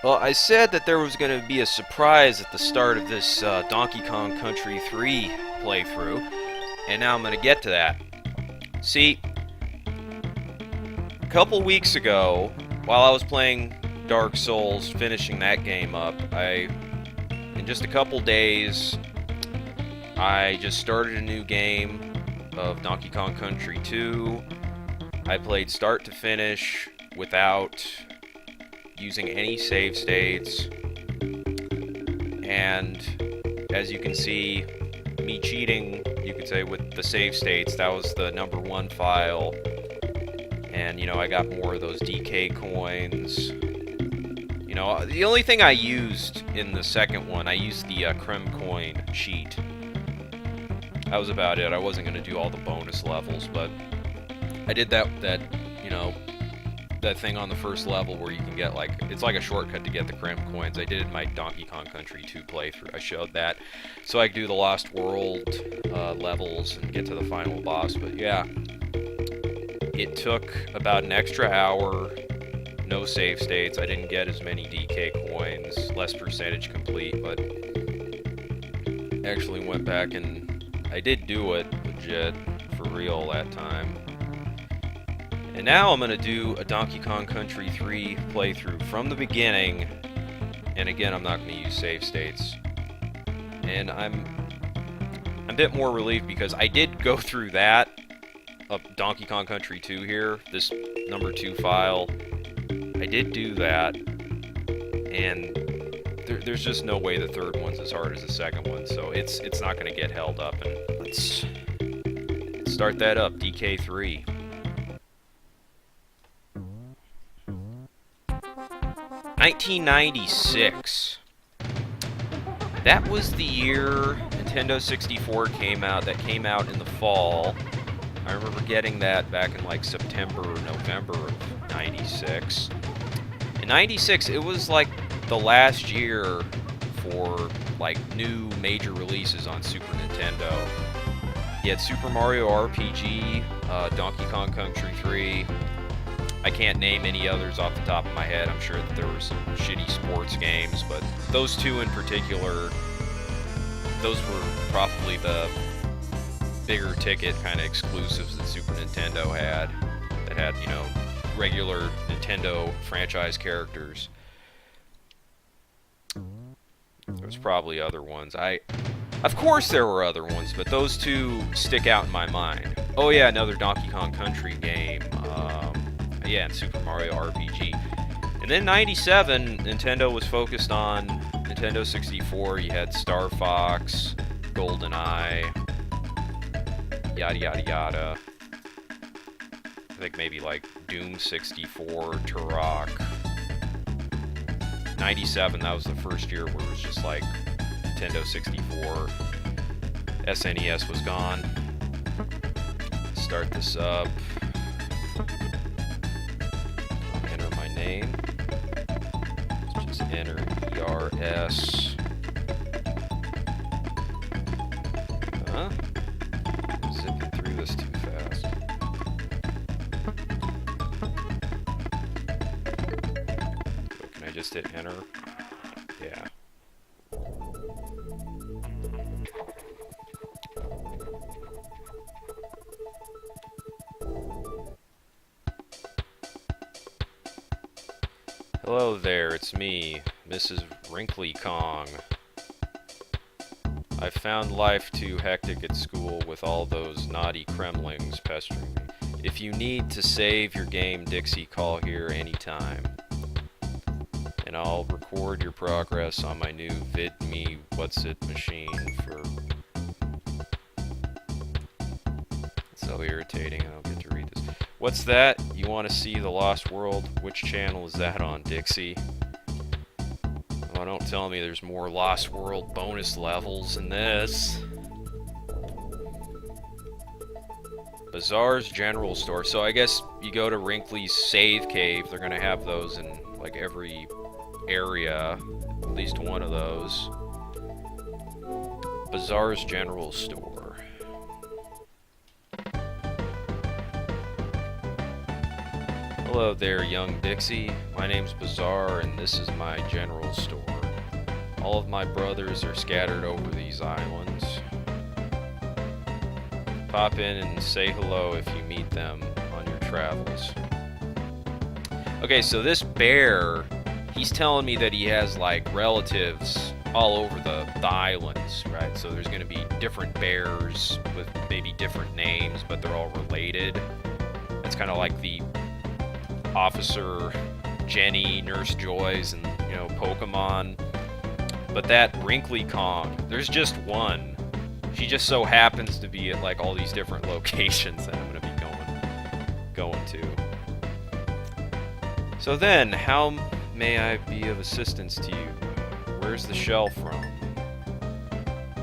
Well, I said that there was going to be a surprise at the start of this Donkey Kong Country 3 playthrough, and now I'm going to get to that. See, a couple weeks ago, while I was playing Dark Souls, finishing that game up, in just a couple days, I just started a new game of Donkey Kong Country 2. I played start to finish without using any save states, and as you can see, me cheating, you could say, with the save states. That was the #1 file, and you know, I got more of those DK coins. You know, the only thing I used in the second one, I used the KREMWOOD cheat. That was about it. I wasn't going to do all the bonus levels, but I did that you know, that thing on the first level where you can get, like, it's like a shortcut to get the KREM coins. I did it in my Donkey Kong Country 2 playthrough. I showed that so I could do the Lost World levels and get to the final boss. But yeah, it took about an extra hour, no save states. I didn't get as many DK coins, less percentage complete, but actually went back and I did do it legit, for real that time. And now I'm going to do a Donkey Kong Country 3 playthrough from the beginning, and again, I'm not going to use save states. And I'm a bit more relieved because I did go through that, Donkey Kong Country 2 here, this #2 file. I did do that, and there's just no way the third one's as hard as the second one, so it's not going to get held up. And let's start that up, DK3. 1996. That was the year Nintendo 64 came out. That came out in the fall. I remember getting that back in like September or November of 96. In 96, it was like the last year for like new major releases on Super Nintendo. You had Super Mario RPG, Donkey Kong Country 3. I can't name any others off the top of my head. I'm sure that there were some shitty sports games, but those two in particular, those were probably the bigger ticket kind of exclusives that Super Nintendo had, that had, you know, regular Nintendo franchise characters. There's probably other ones. Of course there were other ones, but those two stick out in my mind. Oh yeah, another Donkey Kong Country game. Yeah, and Super Mario RPG. And then 97, Nintendo was focused on Nintendo 64. You had Star Fox, GoldenEye, yada yada yada. I think maybe like Doom 64, Turok. 97, that was the first year where it was just like Nintendo 64. SNES was gone. Start this up. Name. Let's just enter ERS. Huh? Zipping through this too fast. So can I just hit enter? Yeah. Hello there, it's me, Mrs. Wrinkly Kong. I found life too hectic at school with all those naughty Kremlings pestering me. If you need to save your game, Dixie, call here anytime. And I'll record your progress on my new VidMe What's-It machine for... It's so irritating, I don't get to read this. What's that? You want to see The Lost World? Which channel is that on, Dixie? Oh, don't tell me there's more Lost World bonus levels in this. BAZAAR'S General Store. So I guess you go to WRINKLY'S Save Cave. They're going to have those in like every area. At least one of those. BAZAAR'S General Store. Hello there, young Dixie. My name's Bazaar, and this is my general store. All of my brothers are scattered over these islands. Pop in and say hello if you meet them on your travels. Okay, so this bear, he's telling me that he has, like, relatives all over the islands, right? So there's going to be different bears with maybe different names, but they're all related. It's kind of like the Officer Jenny, Nurse Joys, and, you know, Pokemon. But that Wrinkly Kong, there's just one. She just so happens to be at, like, all these different locations that I'm going to be going to. So then, how may I be of assistance to you? Where's the shell from?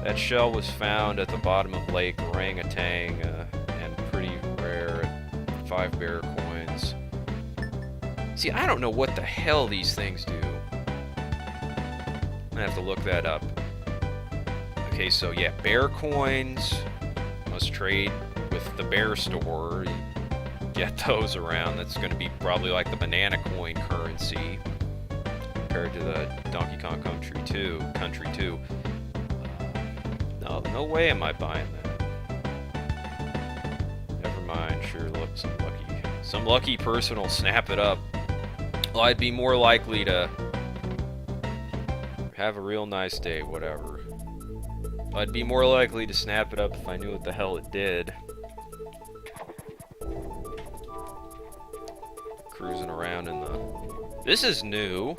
That shell was found at the bottom of Lake Orangatanga, and pretty rare at 5 bear coins. See, I don't know what the hell these things do. I'm gonna have to look that up. Okay, so yeah, bear coins. Must trade with the bear store. You get those around. That's gonna be probably like the banana coin currency compared to the Donkey Kong Country 2. No way am I buying that. Never mind. Sure, look, some lucky person will snap it up. Well, I'd be more likely to have a real nice day, whatever. I'd be more likely to snap it up if I knew what the hell it did. Cruising around in the... This is new.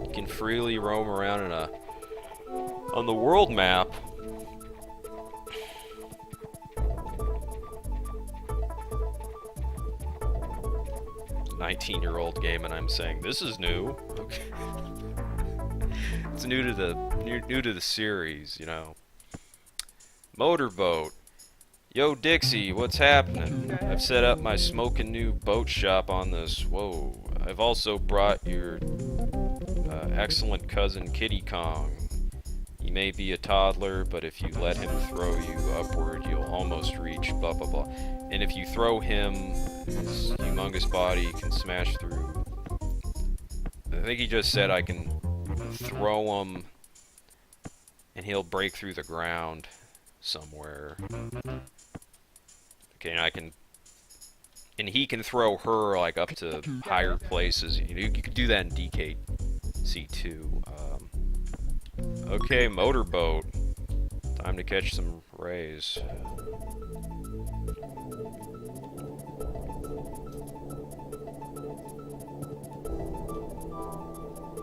You can freely roam around on the world map. 19-year-old game, and I'm saying this is new. Okay. It's new to the series, you know. Motorboat. Yo, Dixie, what's happening? I've set up my smoking new boat shop on this. Whoa. I've also brought your excellent cousin Kitty Kong. He may be a toddler, but if you let him throw you upward, you'll almost reach blah blah blah. And if you throw him, his humongous body can smash through. I think he just said I can throw him and he'll break through the ground somewhere. Okay, and he can throw her like up to higher places. You could do that in DKC2. Okay, motorboat. Time to catch some rays.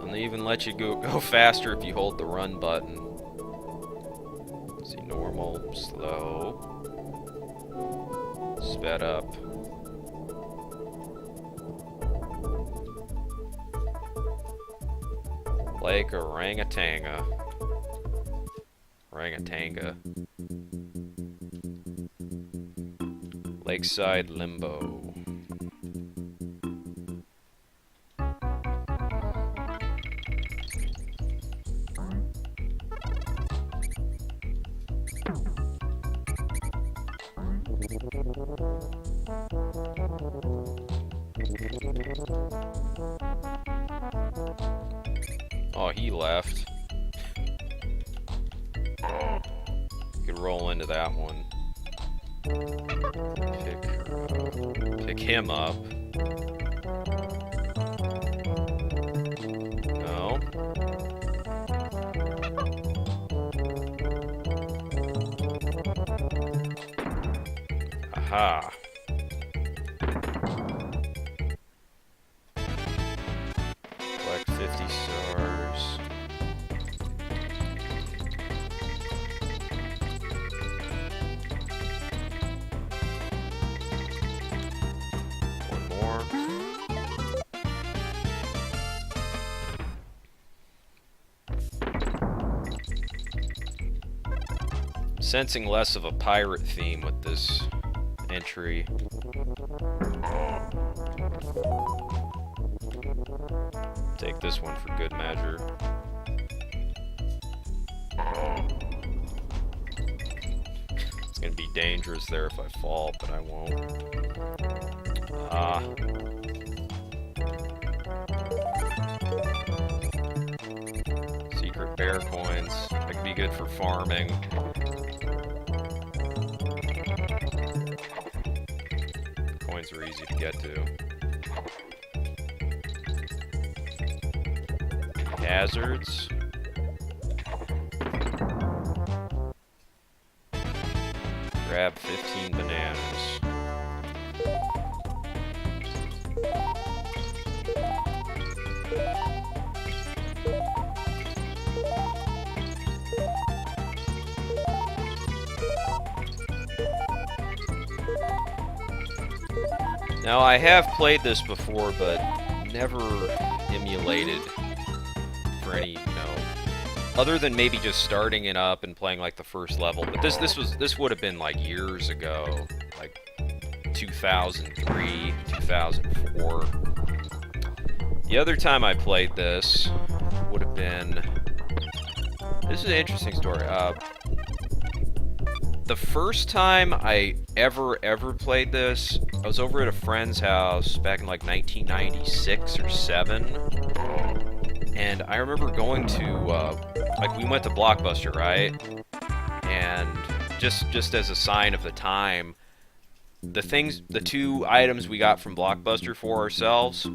I'll even let you go faster if you hold the run button. Let's see, normal, slow, sped up. Lake Orangatanga. Lakeside Limbo. Oh, he left. You could roll into that one. Pick him up. No. Aha. Collect 50 stars. One more. Sensing less of a pirate theme with this entry. Take this one for good measure. It's gonna be dangerous there if I fall, but I won't. Secret bear coins. That could be good for farming. Coins are easy to get to. Hazards. Grab 15 bananas. Now, I have played this before, but never emulated for any, other than maybe just starting it up and playing like the first level. But this would have been like years ago, like 2003, 2004. The other time I played this would have been. This is an interesting story. The first time I ever played this, I was over at a friend's house back in like 1996 or 7, and I remember going to, like, we went to Blockbuster, right? And just as a sign of the time, the two items we got from Blockbuster for ourselves,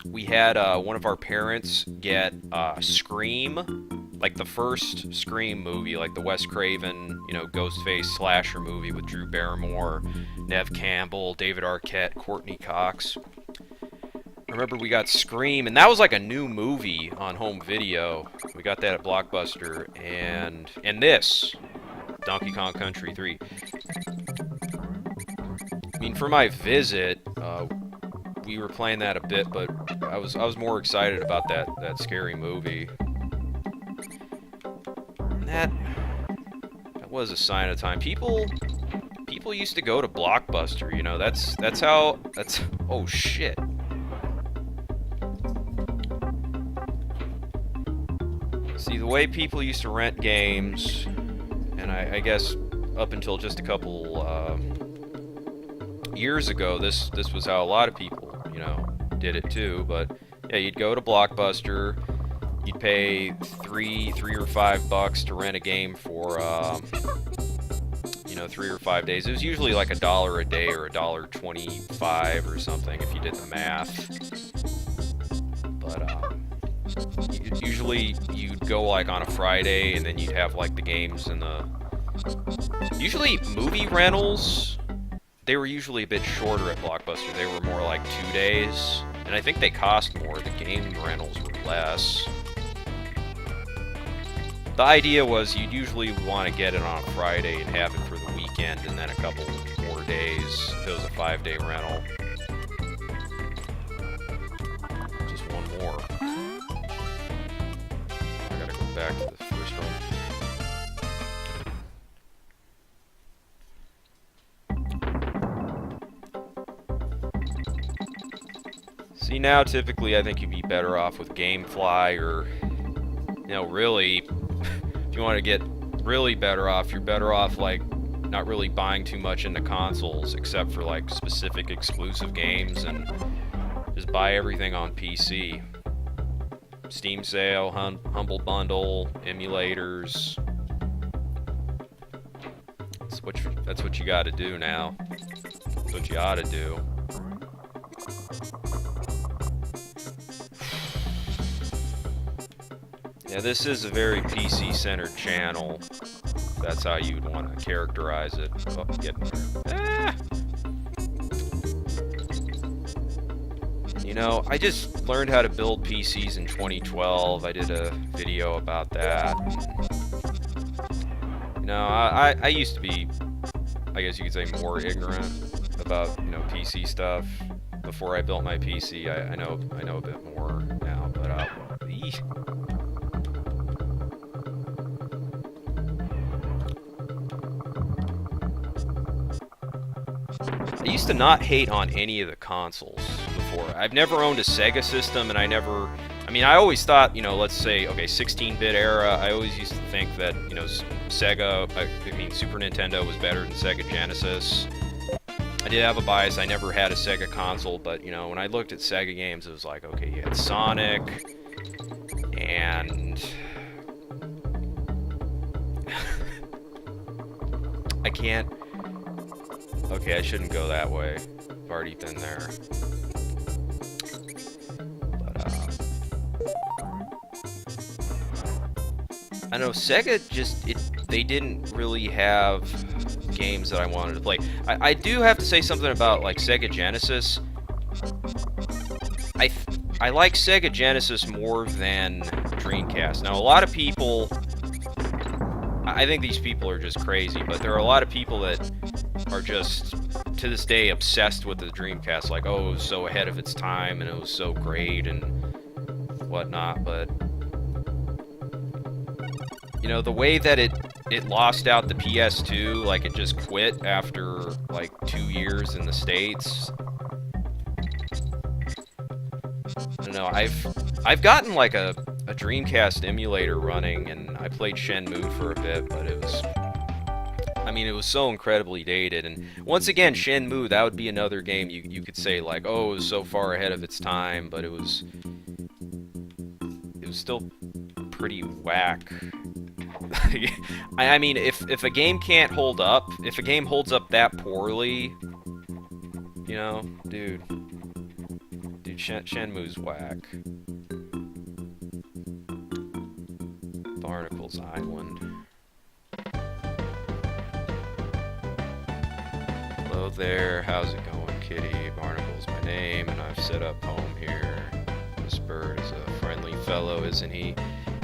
we had one of our parents get Scream. Like the first Scream movie, like the Wes Craven, Ghostface slasher movie with Drew Barrymore, Neve Campbell, David Arquette, Courtney Cox. I remember we got Scream, and that was like a new movie on home video. We got that at Blockbuster, and this, Donkey Kong Country 3. I mean, for my visit, we were playing that a bit, but I was more excited about that scary movie. That was a sign of time. People used to go to Blockbuster, that's how. Oh shit. See, the way people used to rent games, and I guess up until just a couple years ago, this was how a lot of people, did it too. But yeah, you'd go to Blockbuster. You'd pay $3 or $5 to rent a game for, 3 or 5 days. It was usually like $1 a day or $1.25 or something if you did the math. But usually you'd go like on a Friday, and then you'd have like the games and usually movie rentals. They were usually a bit shorter at Blockbuster. They were more like 2 days, and I think they cost more. The game rentals were less. The idea was you'd usually want to get it on a Friday and have it for the weekend, and then a couple more days if it was a 5-day rental. Just one more. I gotta go back to the first one. See, now typically I think you'd be better off with GameFly, or, really, if you want to get really better off, you're better off like not really buying too much into consoles except for like specific exclusive games, and just buy everything on PC. Steam sale, Humble Bundle, emulators. That's what you got to do now. That's what you ought to do. Yeah, this is a very PC-centered channel. That's how you'd want to characterize it. Oh, getting there. I just learned how to build PCs in 2012. I did a video about that. I used to be, I guess you could say, more ignorant about, PC stuff. Before I built my PC, I know a bit more now, but I used to not hate on any of the consoles before. I've never owned a Sega system, and I always thought, let's say, okay, 16-bit era, I always used to think that, Super Nintendo was better than Sega Genesis. I did have a bias. I never had a Sega console, but, you know, when I looked at Sega games, it was like, okay, you had Sonic, and... I can't... Okay, I shouldn't go that way. I've already been there. I know Sega just, they didn't really have games that I wanted to play. I do have to say something about, like, Sega Genesis. I like Sega Genesis more than Dreamcast. Now, a lot of people, I think these people are just crazy, but there are a lot of people that are just, to this day, obsessed with the Dreamcast. Like, oh, it was so ahead of its time, and it was so great, and whatnot, but... You know, the way that it lost out the PS2, like it just quit after like 2 years in the States. I don't know, I've gotten like a Dreamcast emulator running, and I played Shenmue for a bit, but it was, I mean, it was so incredibly dated. And once again, Shenmue, that would be another game you could say like, oh, it was so far ahead of its time, but it was still pretty whack. I mean, if a game can't hold up, if a game holds up that poorly, you know, dude, Shenmue's whack. Barnacle's Island. Hello there, how's it going, kitty? Barnacle's my name, and I've set up home here. This bird is a friendly fellow, isn't he?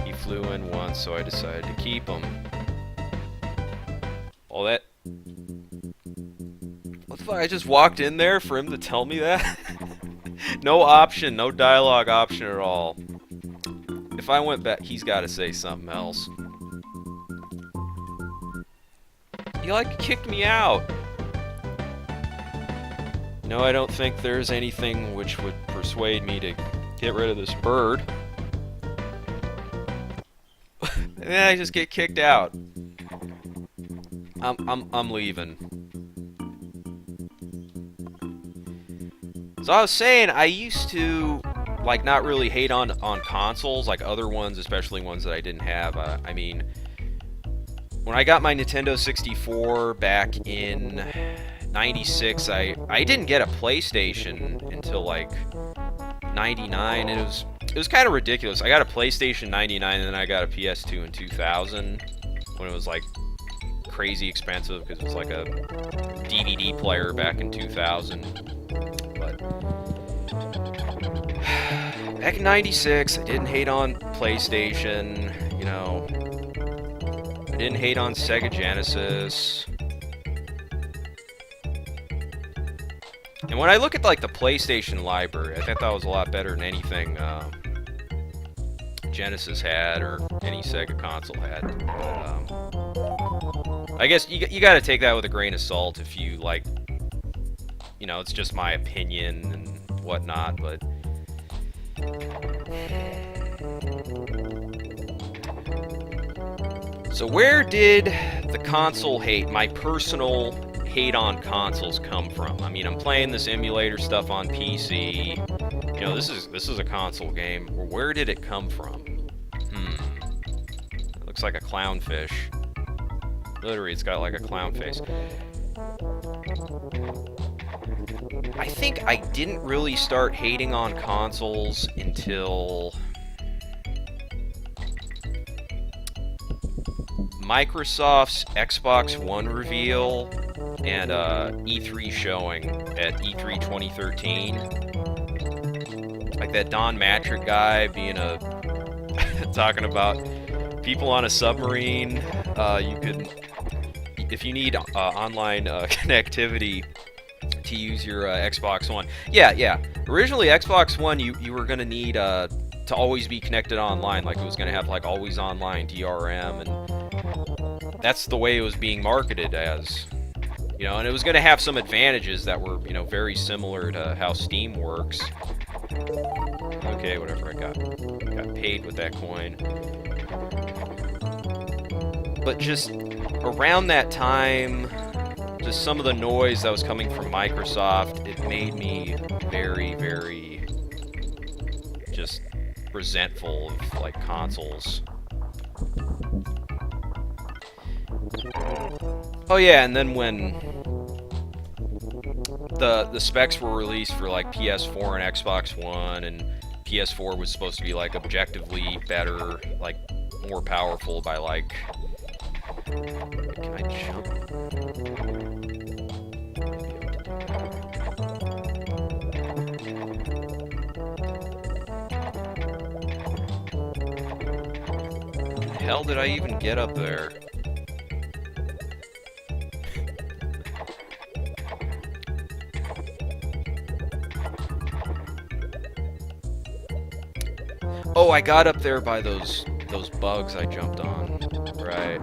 He flew in once, so I decided to keep him. All that... What the fuck? I just walked in there for him to tell me that? No option, no dialogue option at all. If I went back, he's got to say something else. He, like, kicked me out. No, I don't think there's anything which would persuade me to get rid of this bird. And then I just get kicked out. I'm leaving. So I was saying, I used to, like, not really hate on consoles, like other ones, especially ones that I didn't have. I mean, when I got my Nintendo 64 back in 96, I didn't get a PlayStation until, like, 99, and it was kind of ridiculous. I got a PlayStation 99, and then I got a PS2 in 2000, when it was, like, crazy expensive, because it was like a DVD player back in 2000. But back in 96, I didn't hate on PlayStation, you know. I didn't hate on Sega Genesis. And when I look at, like, the PlayStation library, I think that was a lot better than anything Genesis had, or any Sega console had. But, I guess you gotta take that with a grain of salt if you, like, you know, it's just my opinion and whatnot, but... So where did the console hate, my personal hate on consoles, come from? I mean, I'm playing this emulator stuff on PC. You know, this is a console game. Where did it come from? It looks like a clownfish. Literally, it's got like a clown face. I think I didn't really start hating on consoles until Microsoft's Xbox One reveal and E3 showing at E3 2013. Like that Don Matrick guy being talking about people on a submarine. You could, if you need online connectivity to use your Xbox One. Yeah. Originally, Xbox One, you were gonna need to always be connected online. Like, it was gonna have like always online DRM, and that's the way it was being marketed as. You know, and it was gonna have some advantages that were, you know, very similar to how Steam works. Okay, whatever. I got paid with that coin. But just around that time, just some of the noise that was coming from Microsoft, it made me very, very just resentful of like consoles. Oh yeah, and then when the specs were released for like PS4 and Xbox One, and PS4 was supposed to be like objectively better, like more powerful by like... Can I jump? How the hell did I even get up there? Oh, I got up there by those bugs I jumped on. Right.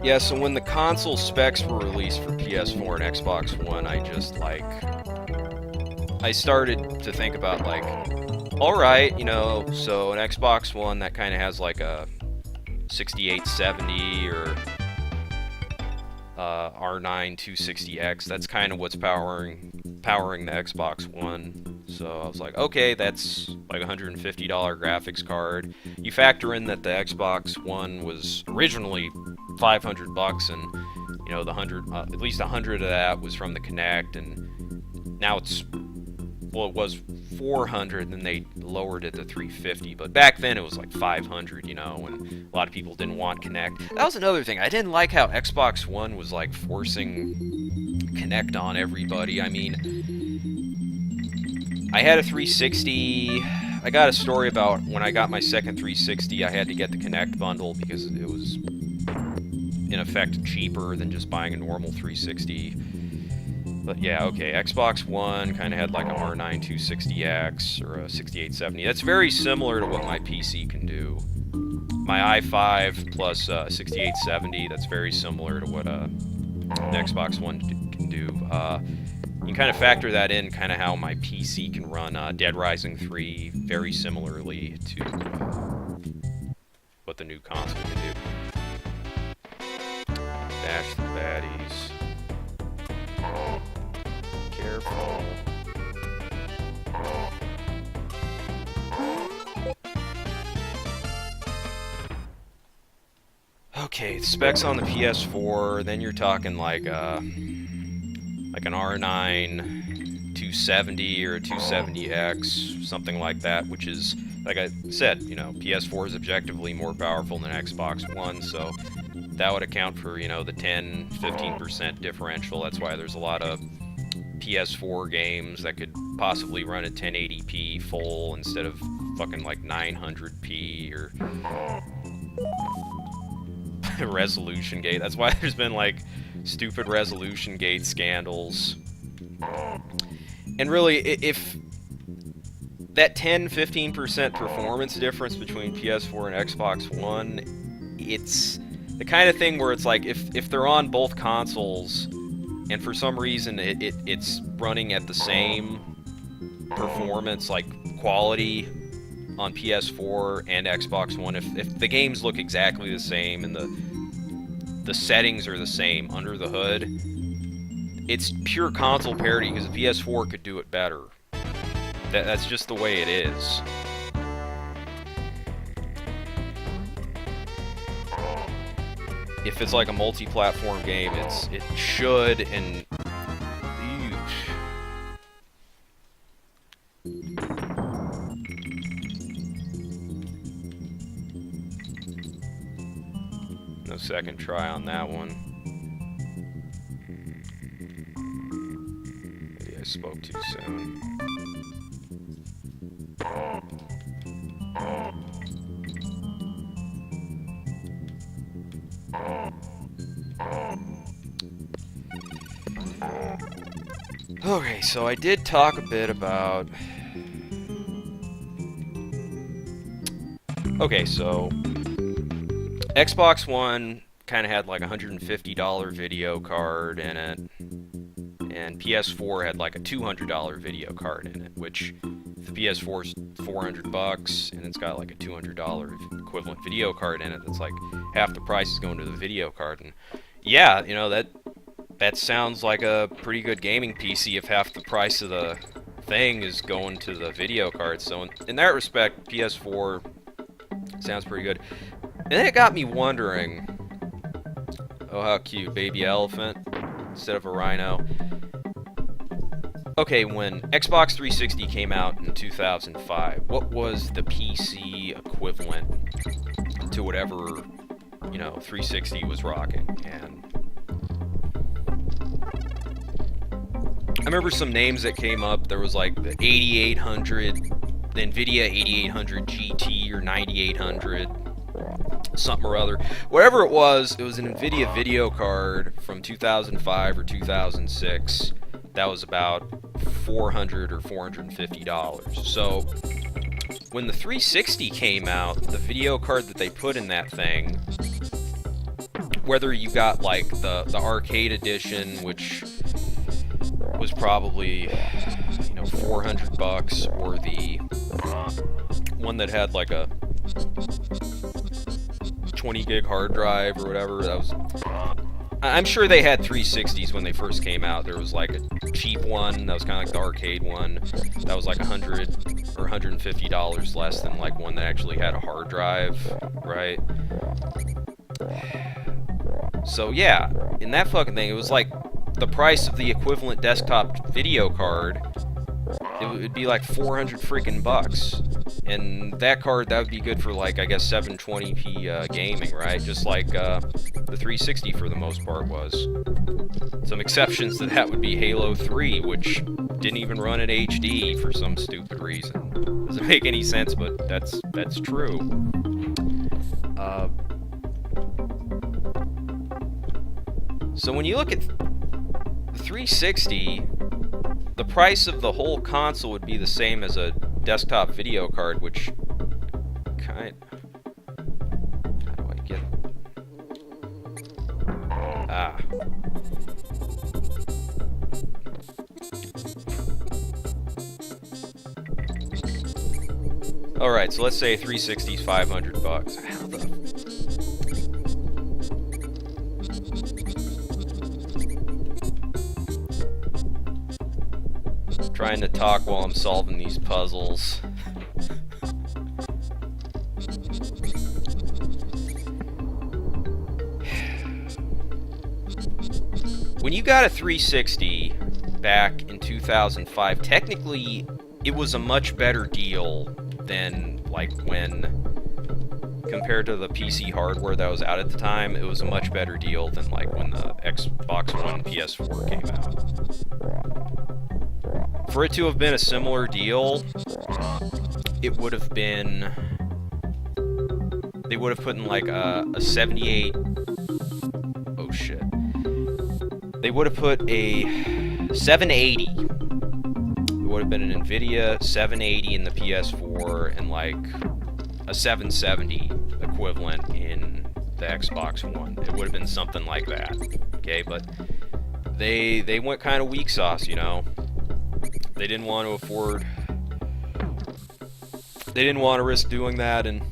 Yeah, so when the console specs were released for PS4 and Xbox One, I just, like... I started to think about, like... Alright, you know, so an Xbox One that kind of has, like, a 6870 or R9 260X. That's kind of what's powering the Xbox One. So I was like, okay, that's like a $150 graphics card. You factor in that the Xbox One was originally $500, and you know at least 100 of that was from the Kinect, and now it's, well, it was 400, then they lowered it to 350, but back then it was like 500, you know, and a lot of people didn't want Kinect. That was another thing. I didn't like how Xbox One was like forcing Kinect on everybody. I mean, I had a 360. I got a story about when I got my second 360, I had to get the Kinect bundle because it was in effect cheaper than just buying a normal 360. But yeah, okay, Xbox One kind of had like an R9 260X or a 6870. That's very similar to what my PC can do. My i5 plus 6870, that's very similar to what an Xbox One can do. You can kind of factor that in, kind of how my PC can run Dead Rising 3 very similarly to what the new console can do. Bash the baddies. Careful. Okay, specs on the PS4, then you're talking like an R9 270 or a 270X, something like that, which is, like I said, you know, PS4 is objectively more powerful than Xbox One, so that would account for, you know, the 10-15% differential. That's why there's a lot of PS4 games that could possibly run at 1080p full instead of fucking like 900p or resolution gate. That's why there's been like stupid resolution gate scandals. And really, if that 10-15% performance difference between PS4 and Xbox One, it's the kind of thing where it's like if they're on both consoles and for some reason it's running at the same performance, like quality on PS4 and Xbox One, if the games look exactly the same and the settings are the same under the hood, it's pure console parity because the PS4 could do it better. That's just the way it is. If it's like a multi-platform game, it should, and no second try on that one. Maybe I spoke too soon. Okay, so I did talk a bit about... Okay, so Xbox One kind of had like a $150 video card in it, and PS4 had like a $200 video card in it, which the PS4's $400 and it's got like a $200 equivalent video card in it. That's like half the price is going to the video card. And yeah, you know, that sounds like a pretty good gaming PC if half the price of the thing is going to the video card. So in that respect, PS4 sounds pretty good. And then it got me wondering, oh how cute, baby elephant instead of a rhino. Okay, when Xbox 360 came out in 2005, what was the PC equivalent to whatever, you know, 360 was rocking? And I remember some names that came up. There was like the 8800, the NVIDIA 8800 GT or 9800, something or other. Whatever it was an NVIDIA video card from 2005 or 2006 that was about $400 or $450. So when the 360 came out, the video card that they put in that thing, whether you got like the arcade edition, which was probably, you know, $400, or the one that had like a 20 gig hard drive or whatever, that was, I'm sure they had 360s when they first came out. There was like a cheap one that was kind of like the arcade one that was like $100 or $150 less than like one that actually had a hard drive, right? So yeah, in that fucking thing, it was like the price of the equivalent desktop video card. It would be like 400 freaking bucks. And that card, that would be good for like, I guess, 720p gaming, right? Just like the 360 for the most part was. Some exceptions to that would be Halo 3, which didn't even run in HD for some stupid reason. Doesn't make any sense, but that's true. So when you look at the 360, the price of the whole console would be the same as a desktop video card, which how do I get? Alright, so let's say 360 is $500. How the... Trying to talk while I'm solving these puzzles. When you got a 360 back in 2005, technically it was a much better deal than, like, when compared to the PC hardware that was out at the time. It was a much better deal than like when the Xbox One PS4 came out. For it to have been a similar deal, it would have been, they would have put in like a 78, oh shit, they would have put a 780, it would have been an NVIDIA 780 in the PS4 and like a 770 equivalent in the Xbox One. It would have been something like that, okay, but they went kind of weak sauce, you know. They didn't want to afford, they didn't want to risk doing that, and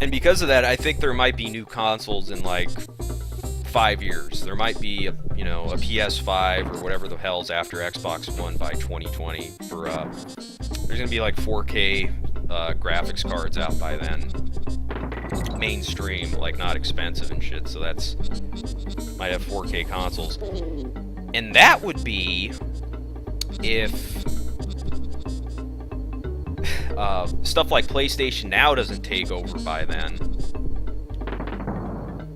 because of that, I think there might be new consoles in like 5 years. There might be a PS5 or whatever the hell's after Xbox One by 2020 for there's gonna be like 4K graphics cards out by then, mainstream, like not expensive and shit, so that's, might have 4K consoles, and that would be if stuff like PlayStation Now doesn't take over by then.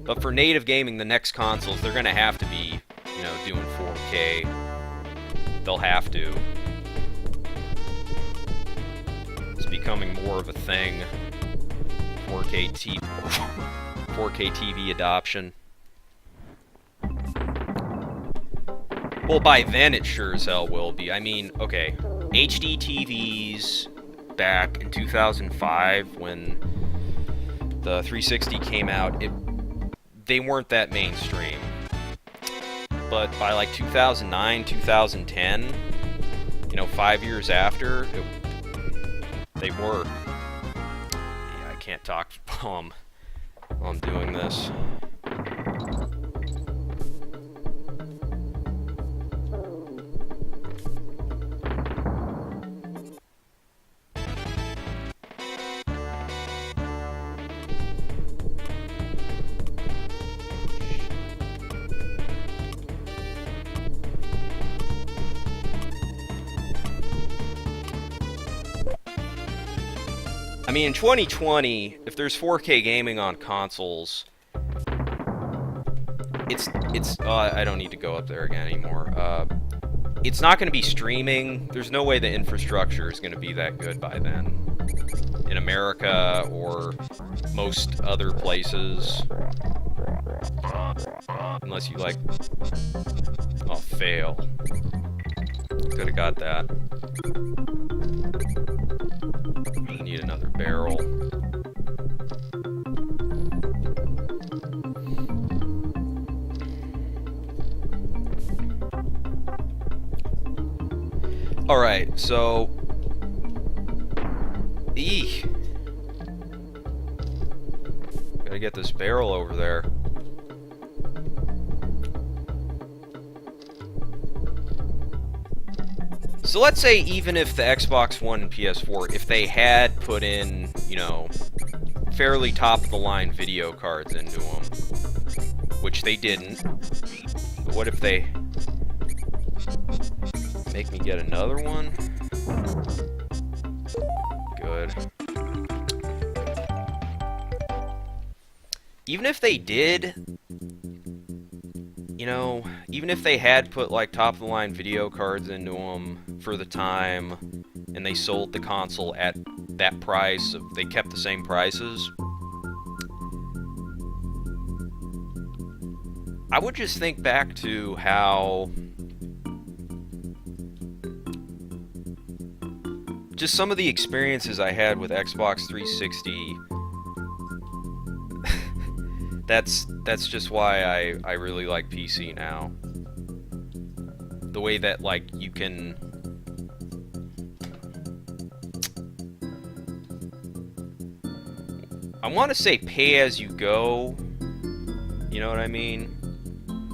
But for native gaming, the next consoles, they're gonna have to be, you know, doing 4K. They'll have to. It's becoming more of a thing. 4K TV adoption. Well, by then it sure as hell will be. I mean, okay, HD TVs back in 2005 when the 360 came out, they weren't that mainstream. but by like 2009, 2010, you know, 5 years after, they were. Yeah, I can't talk while I'm doing this. I mean, in 2020, if there's 4K gaming on consoles, I don't need to go up there again anymore. It's not going to be streaming. There's no way the infrastructure is going to be that good by then. In America or most other places. Unless you like... Oh, fail. Could have got that. Need another barrel. Alright, so... Eek. Gotta get this barrel over there. So let's say even if the Xbox One and PS4, if they had put in, you know, fairly top-of-the-line video cards into them, which they didn't, but what if they make me get another one? Good. Even if they did, you know, even if they had put like top-of-the-line video cards into them for the time, and they sold the console at that price, they kept the same prices, I would just think back to how just some of the experiences I had with Xbox 360. That's just why I really like PC now. The way that, like, you can... I want to say pay as you go, you know what I mean?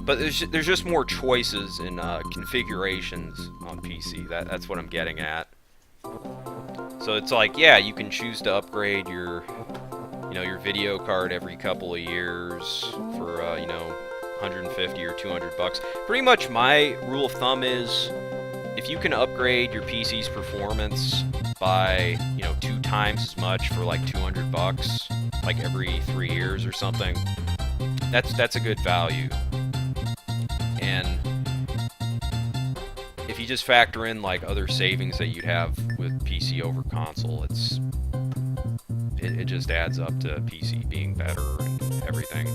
But there's just more choices in configurations on PC. That's what I'm getting at. So it's like, yeah, you can choose to upgrade your... you know, your video card every couple of years for, you know, 150 or 200 bucks. Pretty much my rule of thumb is, if you can upgrade your PC's performance by, you know, 2 times as much for like 200 bucks, like every 3 years or something, that's a good value. And if you just factor in like other savings that you'd have with PC over console, it just adds up to PC being better and everything.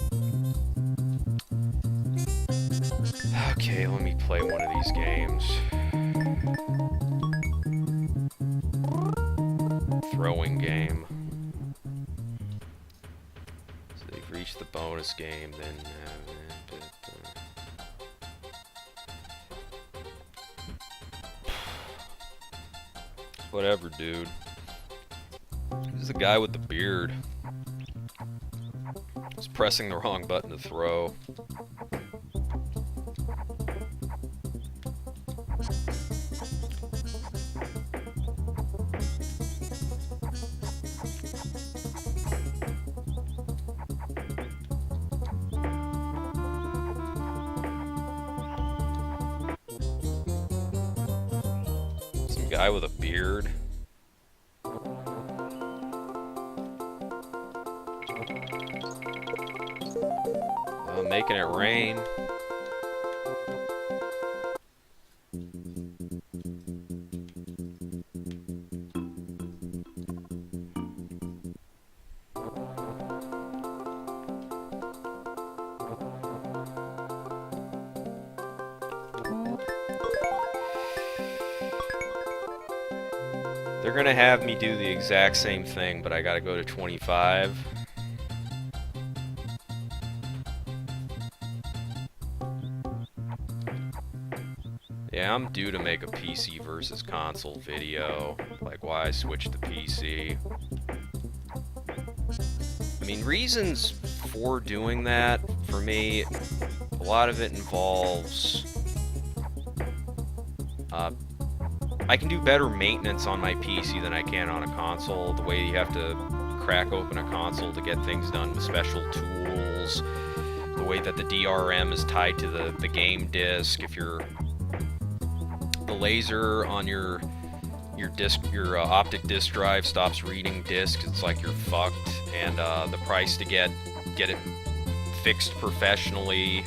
Okay, let me play one of these games. Throwing game. So they've reached the bonus game, then... Whatever, dude. This is the guy with the beard. He's pressing the wrong button to throw. Some guy with a beard. Making it rain. They're gonna have me do the exact same thing, but I gotta go to 25. Yeah, I'm due to make a PC versus console video, like why I switched to PC. I mean, reasons for doing that, for me, a lot of it involves... I can do better maintenance on my PC than I can on a console. The way you have to crack open a console to get things done with special tools, the way that the DRM is tied to the game disc. If the laser on your optic disk drive stops reading discs, it's like you're fucked. And the price to get it fixed professionally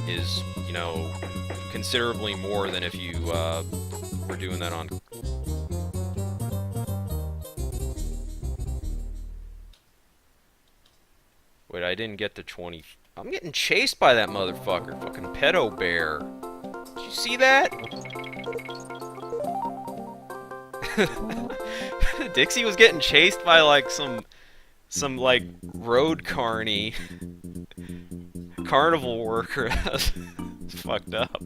is, you know, considerably more than if you were doing that on... Wait, I didn't get to 20... I'm getting chased by that motherfucker. Fucking pedo bear. Did you see that? Dixie was getting chased by, like, some like, road carny. Carnival worker. It's fucked up.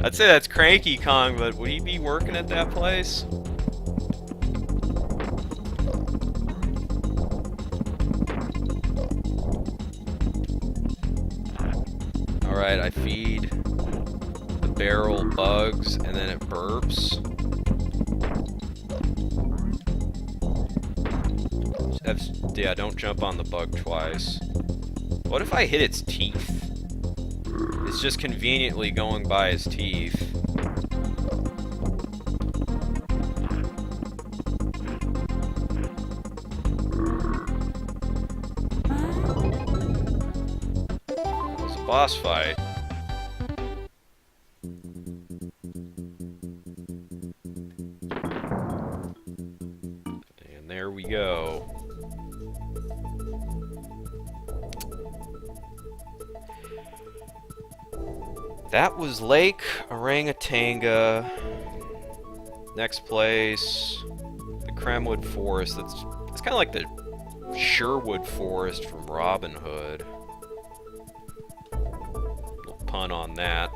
I'd say that's Cranky Kong, but would he be working at that place? Alright, I feed the barrel bugs, and then it burps. Yeah, don't jump on the bug twice. What if I hit its teeth? It's just conveniently going by its teeth. It's a boss fight. And there we go. That was Lake Orangatanga. Next place, the KREMWOOD Forest. It's kind of like the Sherwood Forest from Robin Hood. Little pun on that.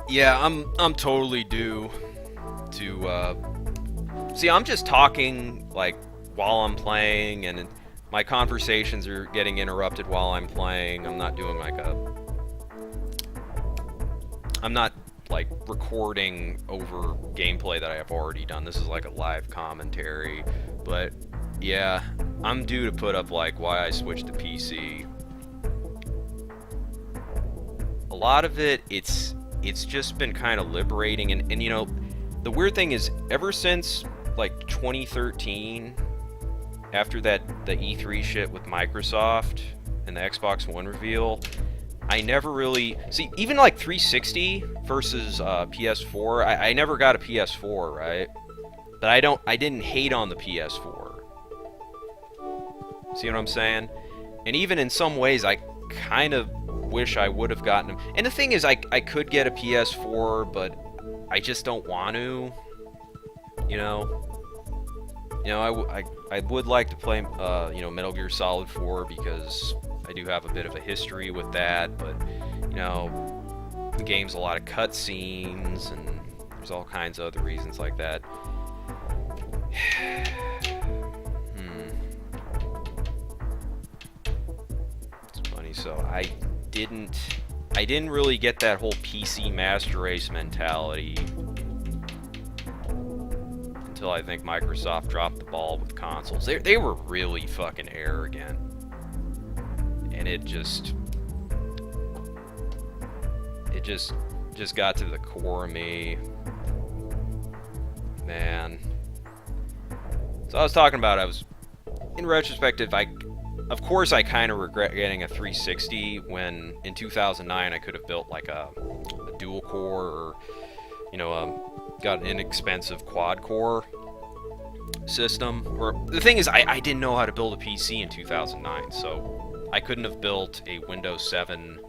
Yeah, I'm totally due to see. I'm just talking like while I'm playing, and my conversations are getting interrupted while I'm playing. I'm not doing like I'm not like recording over gameplay that I have already done. This is like a live commentary. But yeah, I'm due to put up like why I switched to PC. A lot of it, it's just been kind of liberating, and you know, the weird thing is, ever since like 2013, after the E3 shit with Microsoft and the Xbox One reveal, I never really... See, even like 360 versus PS4, I never got a PS4, right? But I didn't hate on the PS4. See what I'm saying? And even in some ways, I kind of wish I would have gotten them. And the thing is, I could get a PS4, but I just don't want to, you know? You know, I would like to play, you know, Metal Gear Solid 4 because I do have a bit of a history with that, but, you know, the game's a lot of cutscenes, and there's all kinds of other reasons like that. It's funny, so I didn't really get that whole PC Master Race mentality until I think Microsoft dropped the ball with consoles. They were really fucking arrogant. And it just got to the core of me. Man. So I was talking about, in retrospective, of course I kind of regret getting a 360 when in 2009 I could have built like a dual core, or, you know, got an inexpensive quad core system. Or the thing is, I didn't know how to build a PC in 2009, so I couldn't have built a Windows 7, you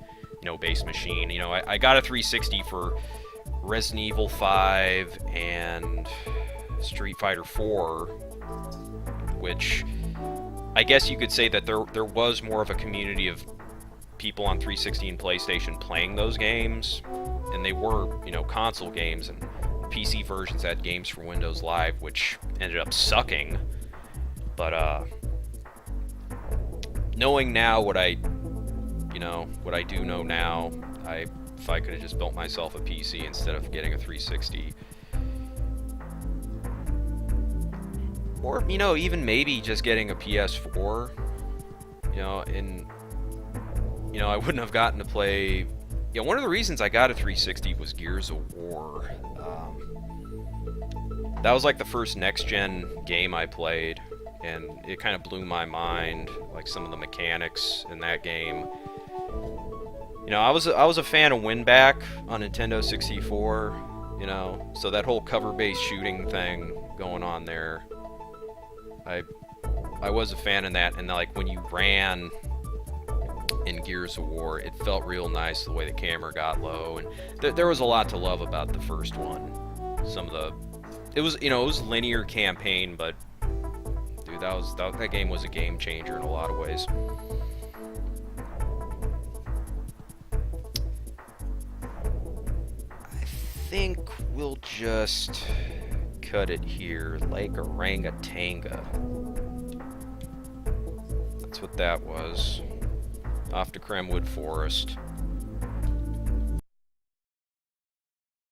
know, base machine. You know, I got a 360 for Resident Evil 5 and Street Fighter 4, which I guess you could say that there was more of a community of people on 360 and PlayStation playing those games, and they were, you know, console games, and PC versions had games for Windows Live, which ended up sucking. But knowing now what I do know now, if I could have just built myself a PC instead of getting a 360, or, you know, even maybe just getting a PS4, you know, and, you know, I wouldn't have gotten to play, you know, one of the reasons I got a 360 was Gears of War. That was like the first next-gen game I played, and it kind of blew my mind, like some of the mechanics in that game. You know, I was a fan of Winback on Nintendo 64, you know, so that whole cover-based shooting thing going on there, I was a fan of that, and like when you ran in Gears of War, it felt real nice the way the camera got low, and there was a lot to love about the first one. It was, you know, it was linear campaign, but dude, that game was a game changer in a lot of ways. I think we'll just cut it here. Lake Orangatanga. That's what that was. Off to KREMWOOD Forest.